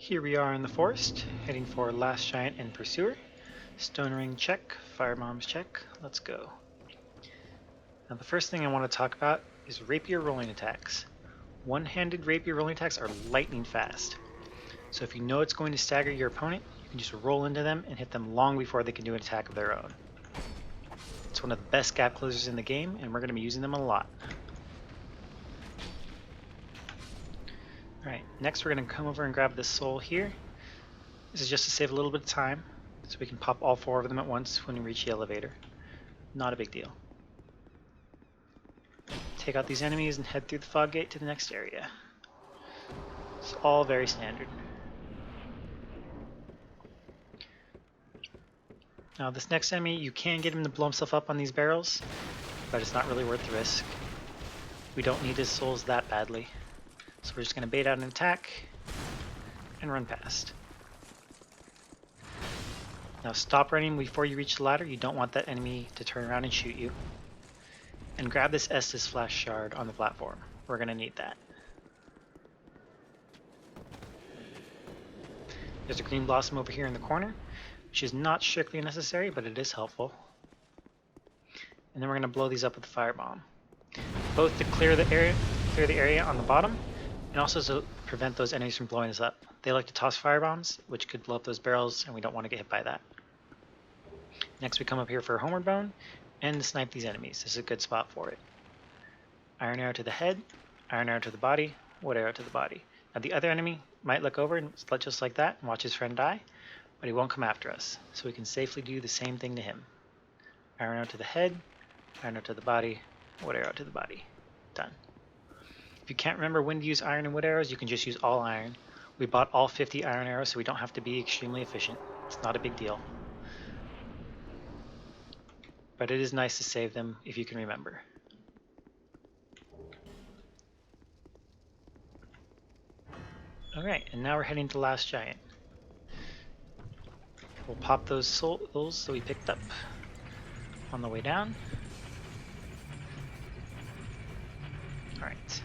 Here we are in the forest, heading for Last Giant and Pursuer. Stone Ring check, Fire Bombs check, let's go. Now the first thing I want to talk about is rapier rolling attacks. One-handed rapier rolling attacks are lightning fast. So if you know it's going to stagger your opponent, you can just roll into them and hit them long before they can do an attack of their own. It's one of the best gap closers in the game, and we're going to be using them a lot. Alright, next we're going to come over and grab this soul here. This is just to save a little bit of time, so we can pop all 4 of them at once when we reach the elevator. Not a big deal. Take out these enemies and head through the fog gate to the next area. It's all very standard. Now this next enemy, you can get him to blow himself up on these barrels, but it's not really worth the risk. We don't need his souls that badly. So we're just going to bait out an attack and run past. Now stop running before you reach the ladder. You don't want that enemy to turn around and shoot you. And grab this Estus Flash shard on the platform. We're going to need that. There's a green blossom over here in the corner, which is not strictly necessary, but it is helpful. And then we're going to blow these up with the firebomb, both to clear the area on the bottom, and also to prevent those enemies from blowing us up. They like to toss firebombs, which could blow up those barrels, and we don't want to get hit by that. Next we come up here for a homeward bone, and to snipe these enemies. This is a good spot for it. Iron arrow to the head, iron arrow to the body, wood arrow to the body. Now the other enemy might look over and just like that and watch his friend die, but he won't come after us, so we can safely do the same thing to him. Iron arrow to the head, iron arrow to the body, wood arrow to the body. Done. If you can't remember when to use iron and wood arrows, you can just use all iron. We bought all 50 iron arrows, so we don't have to be extremely efficient. It's not a big deal. But it is nice to save them if you can remember. Alright, and now we're heading to Last Giant. We'll pop those souls that we picked up on the way down. Alright.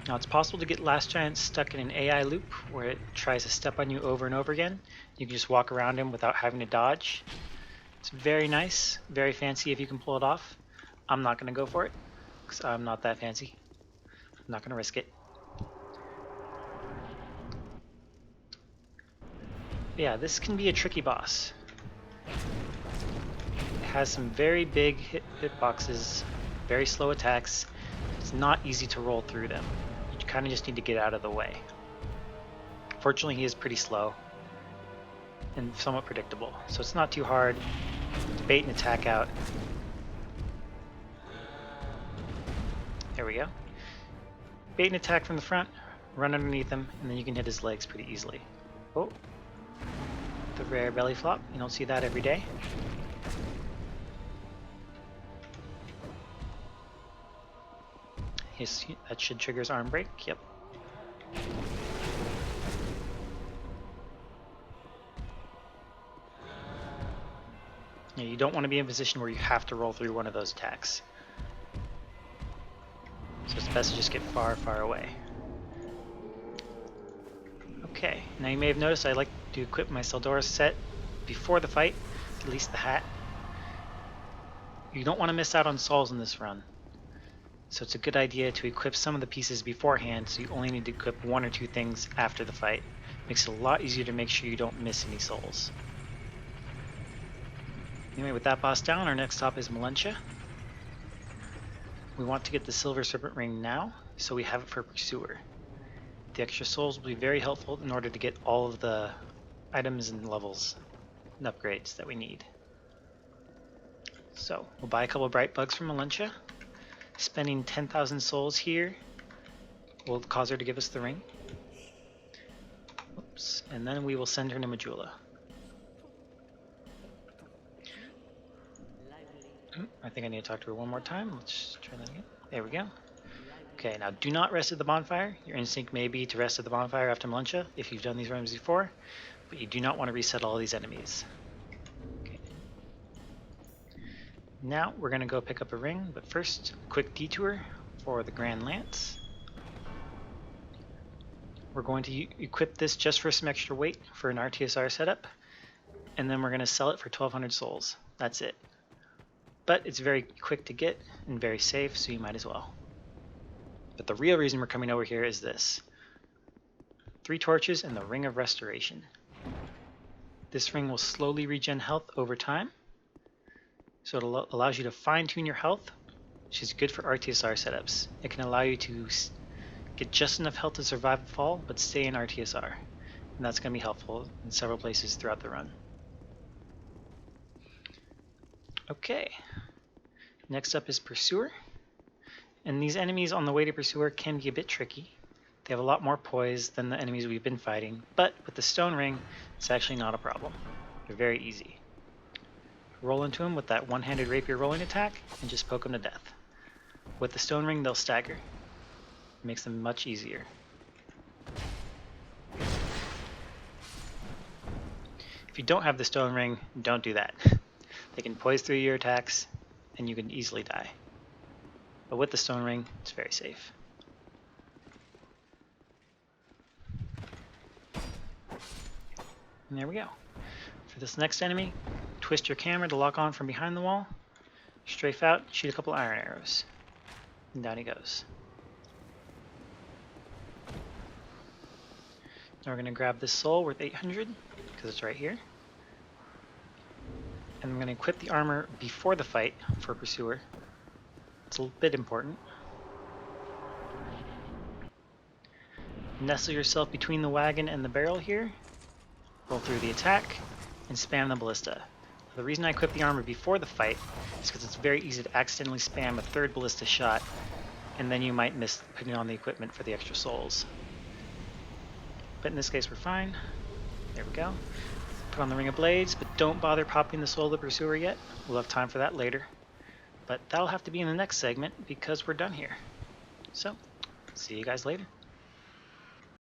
Now it's possible to get Last Giant stuck in an AI loop where it tries to step on you over and over again. You can just walk around him without having to dodge. It's very nice, very fancy if you can pull it off. I'm not going to go for it because I'm not that fancy. I'm not going to risk it. Yeah, this can be a tricky boss. It has some very big hitboxes, very slow attacks. It's not easy to roll through them. You kind of just need to get out of the way. Fortunately, he is pretty slow and somewhat predictable, so it's not too hard to bait and attack out. There we go. Bait and attack from the front, run underneath him, and then you can hit his legs pretty easily. Oh, the rare belly flop. You don't see that every day. That should trigger his arm break. Yep. Yeah, you don't want to be in a position where you have to roll through one of those attacks. So it's best to just get far, far away. Okay, now you may have noticed I like to equip my Seldora set before the fight, at least the hat. You don't want to miss out on souls in this run. So it's a good idea to equip some of the pieces beforehand, so you only need to equip 1 or 2 things after the fight. Makes it a lot easier to make sure you don't miss any souls. Anyway, with that boss down, our next stop is Malentia. We want to get the Silver Serpent Ring now, so we have it for Pursuer. The extra souls will be very helpful in order to get all of the items and levels and upgrades that we need. So, we'll buy a couple of bright bugs from Malentia. Spending 10,000 souls here will cause her to give us the ring. Oops. And then we will send her to Majula. I think I need to talk to her one more time. Let's try that again. There we go. Okay, now do not rest at the bonfire. Your instinct may be to rest at the bonfire after Malentia if you've done these runs before, but you do not want to reset all these enemies. Okay. Now we're going to go pick up a ring, but first, quick detour for the Grand Lance. We're going to equip this just for some extra weight for an RTSR setup, and then we're going to sell it for 1,200 souls. That's it. But it's very quick to get and very safe, so you might as well. But the real reason we're coming over here is this. 3 torches and the Ring of Restoration. This ring will slowly regen health over time, so it allows you to fine-tune your health, which is good for RTSR setups. It can allow you to get just enough health to survive a fall, but stay in RTSR. And that's going to be helpful in several places throughout the run. Okay, next up is Pursuer. And these enemies on the way to Pursuer can be a bit tricky. They have a lot more poise than the enemies we've been fighting, but with the Stone Ring, it's actually not a problem. They're very easy. Roll into them with that one-handed rapier rolling attack, and just poke them to death. With the Stone Ring, they'll stagger. It makes them much easier. If you don't have the Stone Ring, don't do that. They can poise through your attacks, and you can easily die. But with the Stone Ring, it's very safe. And there we go. For this next enemy, twist your camera to lock on from behind the wall, strafe out, shoot a couple iron arrows, and down he goes. Now we're going to grab this soul worth 800, because it's right here. And I'm going to equip the armor before the fight for Pursuer. It's a bit important. Nestle yourself between the wagon and the barrel here. Roll through the attack, and spam the ballista. The reason I equip the armor before the fight is because it's very easy to accidentally spam a 3rd ballista shot, and then you might miss putting on the equipment for the extra souls. But in this case we're fine. There we go. Put on the Ring of Blades, but don't bother popping the soul of the Pursuer yet. We'll have time for that later. But that'll have to be in the next segment because we're done here. So, see you guys later.